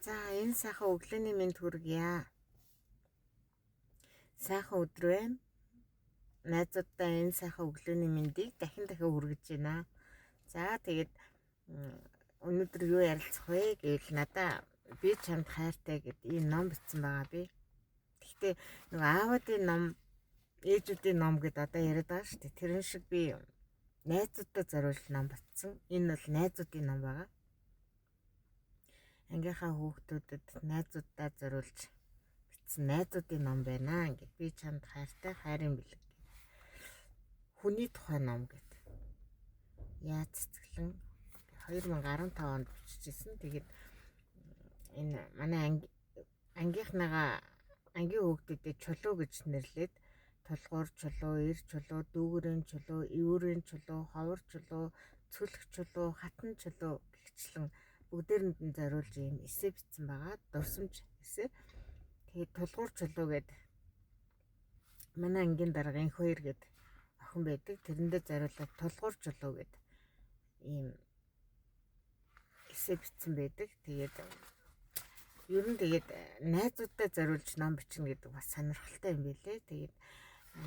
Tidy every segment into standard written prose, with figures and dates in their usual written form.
За энэ сайхан өглөөний мэнд хүргье. Сайхан өдөр байна. Найзуудаа энэ сайхан өглөөний мэндийг дахин хүргэж байна. За тэгээд өнөөдөр юу ярилцах вэ гэвэл надаа би чамд хайртай гэд ийм ном бичсэн байгаа би. Гэхдээ нөгөө аавуудын ном, ээжүүдийн ном гэд одоо яриад байгаа шүү дээ. Тэрэн шиг би найзуудаа зориулж ном бичсэн. Энэ бол найзуудын ном байгаа. Ангийнхаа хүүхдүүдэд найзуудаа зориулж бичсэн найзуудын ном байна. Ингээд би чамд хайртай хайрын бэлэг. Хүний тухай ном гэдэг. Яаж цэцгэлэн 2015 онд бичижсэн. Тэгээд энэ манай ангийнхнагаа ангийн хүүхдүүдэд чулуу гэж нэрлээд толгуур чулуу, эр чулуу, дүүгэрийн чулуу, ивүүрийн чулуу, ховор чулуу, цүлх чулуу, хатан чулуу гихчлэн бүгдээрэнд нь зориулж ийм эссе бичсэн байгаа. Дурсамж эссе. Тэгээд тулгуур чулуу гэдэг манай ангийн дарга инх хоёр гэдэг охин байдаг. Тэрэндээ зориулаад тулгуур чулуу гэдэг ийм эссе бичсэн байдаг. Тэгээд ер нь найзуудаа зориулж ном бичнэ гэдэг бас сонирхолтой юм байлээ. Тэгээд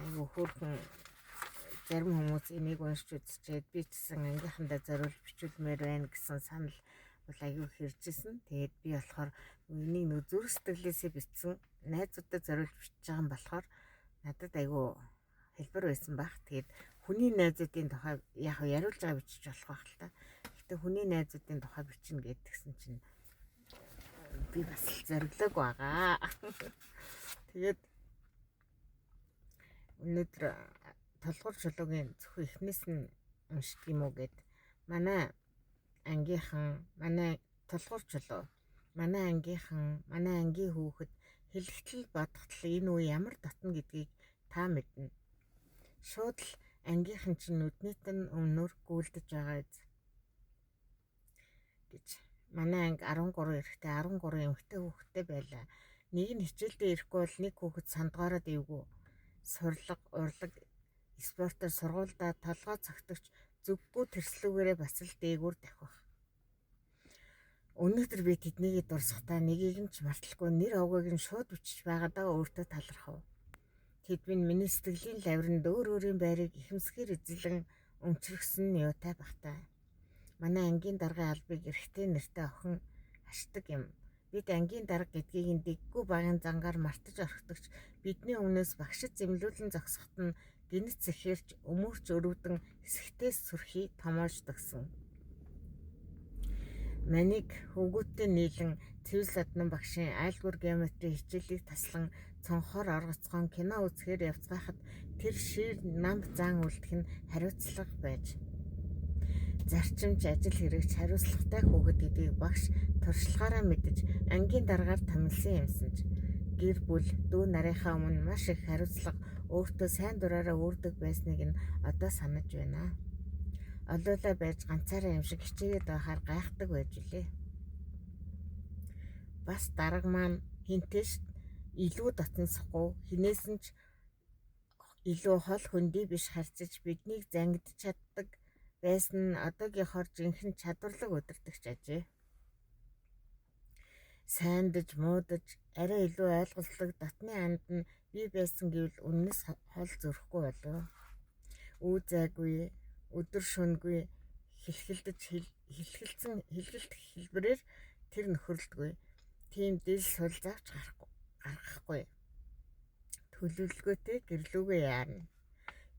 айгу хөөрхөн зарим хүмүүс энийг уншиж үзчихэд би ч гэсэн ангийнхандаа зориулж бичүүлмээр байна гэсэн санал бол аягүй хэржсэн. Тэгээд би болохоор энийг нэг зүрх сэтгэлээсээ бичсэн найзуудаа зориулж бичиж байгаа юм болохоор надад аягүй хэлбэр байсан баг. Тэгээд хүний найзуудын тухай яг яриулж байгаа бичиж болох байх л та. Гэтэ хүний найзуудын тухай бичнэ гэдгсэн чинь би бас зориглог байгаа. Тэгээд өнөөдөр толгуур чулуугийн зөвхөн эхнээс нь уншдаг юм уу гэд манай ангийнхан, манай толгуур чулуу, манай ангийнхан, манай ангийн хүүхэд хэлэхтэл бодготл энэ үе ямар дотно гэдгийг та мэднэ. Шууд л ангийнхан чинь нүднийт нь өмнөр гүйлдэж байгаа гэж. Манай анги 13 эрэгтэй, 13 эмэгтэй хүүхэдтэй байлаа. Нэг нь хичээлдээ ирэхгүй бол нэг хүүхэд сандгаараад ивгүй. Сурлаг, урлаг, спортоор сургуульдаа толгой цогтөгч зүггүй тэрслүүгээрээ бас л дээгүүр давхих. Өнөөдөр би тэднийг дурсахтаа нэгийг нь ч мартахгүй нэр овгойг нь шууд бичиж байгаадаа өөртөө талархав. Тэдвэн миний сэтгэлийн лавринд өөр өөрийн байрыг ихэмсгээр эзлэн өмчрөгсөн нь юутай бахтай. Манай ангийн даргын албыг эрэгтэй нэртэй охин ашдаг юм. Бид ангийн дарга гэдгийг нь дэггүй багын зангаар мартаж орхидогч бидний өмнөөс багшид зэмлүүлэн зогсоход нь гинэт сэхэрч өмөрч өрөвдөн хэсэгтээс сүрхий томоождогсон. Маник хөвгүүттэй нийлэн цэвэл саднан багшийн айлгуур геометри хичээлийг таслан цонхоор оргоцгоон кино үзэхээр явцгаахад тэр шир намб заан үлдэх нь хариуцлага байж. Зарчимч ажил хэрэгч хариуцлагатай хүүхэд гэдгийг багш туршлагаараа мэдэж ангийн дараагаар томилсон юмсанч гэр бүл дүү нарынхаа өмнө маш их хариуцлага өөртөө сайн дураараа үүрдэг байсныг нь одоо санаж байна. Олоолаа байж ганцаараа юм шиг хичээгээд байхаар гайхдаг байж үлээ. Бас дарга маань хинтээш илүү дотносохгүй хинээс нь ч илүү хол хөндөй биш харьцаж биднийг зангидж чаддаг байсан нь одоогийнхоор жинхэнэ чадварлаг удирдагч ажээ. Сайндаж, муудаж, арай илүү ойлголцдог дотны анд нь би байсан гэвэл үннээс хол зөрөхгүй болов. Үу зайгүй, өдөр шөнөгүй хэлхэлцэн хэлбэрээр тэр нөхөрлөдгүй. Тийм дил сул завч гаргахгүй. Төлөвлөгөөтэй гэрлүүгээ яарна.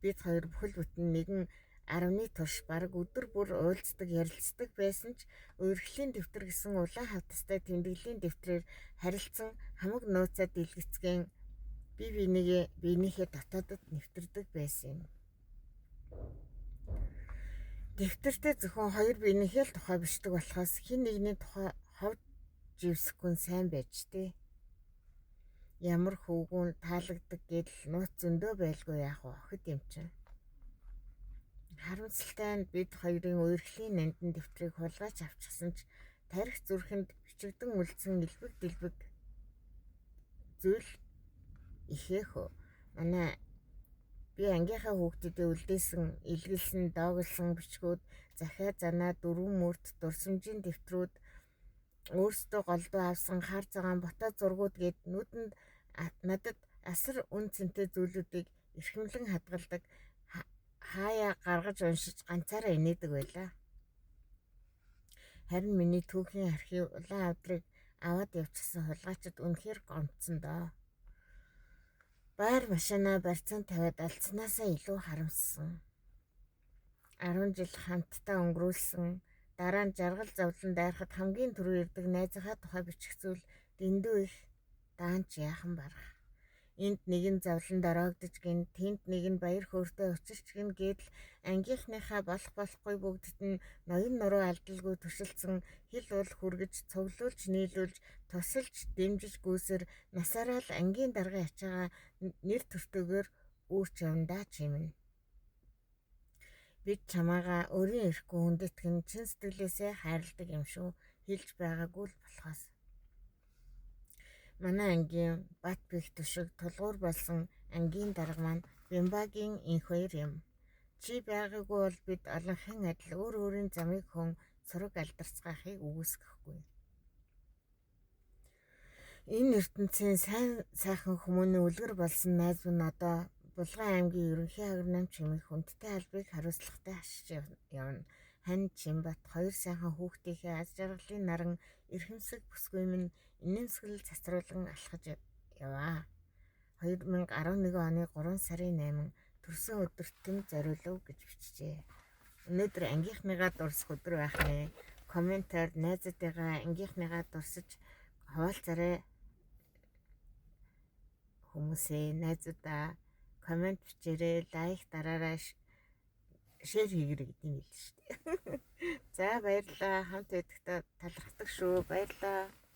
Бид хоёр бүхэл бүтэн нэгэн 10-ны турш бараг өдөр бүр уйлцдаг ярилцдаг байсан ч өөрхлийн дэвтэр гэсэн улаан хавтастай тэмдэглэлийн дэвтрээр харилцсан хамаг нууцаа дэлгэцгэн биенийхээ дотоодод нэвтэрдэг байсан юм. Дэвтэртээ зөвхөн хоёр биенийхээ л тухай бичдэг болохоос хин нэгний тухай ховд живсэхгүй сайн байж тээ. Ямар хөвгүүн таалагддаг гэдэл нууц зөндөө байлгүй яах вэ охид юм чинь. Харамсалтай нь бид хоёрын өөрхлийн нандин дэвтрийг хулгайч авчихсан ч тарих зүрхэнд бичигдэн үлдсэн элбэг дэлбэг зүйл ихэхөө. Манай би ангийнхаа хүүхдүүдэд үлдээсэн, илгэлсэн, доогдсон бичгүүд, захиа занаа, дөрвөн мөрт, дурсамжийн дэвтрүүд өөрсдөө голдуу авсан хар цагаан ботоо зургууд гээд нүдэнд надад асар үн цэнтэй зүйлүүдийг эрхэмлэн хадгалдаг хаяа гаргаж уншиж ганцаараа инээдэг байлаа. Харин миний түүхийн архив улаан авдрыг аваад явчихсан хулгайчид үнэхээр гомдсон доо. Байр машинаа барьцаан тавиад алдсанаасаа илүү харамссан. 10 жил хамтдаа өнгөрүүлсэн, дараа нь жаргал зовлон дайрахад хамгийн түрүү ирдэг найзынхаа тухай бичих зүйл дэндүү их даанч яахан барах. Энд нэг нь зовлонд ороогдож гин, тэнд нэг нь баяр хөөртэй учирч гин гэдэл ангийнхныхаа болохгүй бүгдд нь ноён нуруу алдалгүй төшилсөн хил уул хүргэж, цуглуулж, нийлүүлж, тусалж, дэмжиж гүйсэр насаараа л ангийн даргын ачаагаа нэр төртөөгөр үүрч явандаа чимнэ. Бид чамаагаа өөрийн ирэхгүй хүндэтгэн чин сэтгэлээсээ хайрладаг юм шүү хэлж байгаагүй л болохоос. Манай ангийн бат бих төшиг тулгуур болсон ангийн дарга маань Бямбагийн инх хоёр юм. Чи байгаагүй бол бид олонхын адил өөр өөрийн замыг хон сураг алдарцгаахыг үгүйсгэхгүй. Энэ ертөнцийн сайн сайхан хүмүүний үлгэр болсон найз минь одоо Булган аймгийн ерөнхий агрономч хэмээх хүндтэй албыг хариуцлагатай хашиж явна. Хань Чимбат хоёр сайхан хүүхдийнхээ аз жаргалын наран эрхэмсэг бүсгүй минь инээмсэглэл цацруулан алхаж яваа. 2011 оны 3 сарын 8 төрсөн өдөрт тэнд зориулв гэж бичжээ. Өнөөдөр ангийнхныгаа дурсах өдөр байх нэ. Комментаар найзуудыгаа ангийнхныгаа дурсаж хаваалцаарай. Хүмүүсээ найзуудаа коммент бичээрэй, лайк дараарай, шеэр хийгэрэй гэдэг юм хэлсэн шүү дээ. За баярлалаа. Хамт байхдаа талархдаг шүү. Баярлалаа.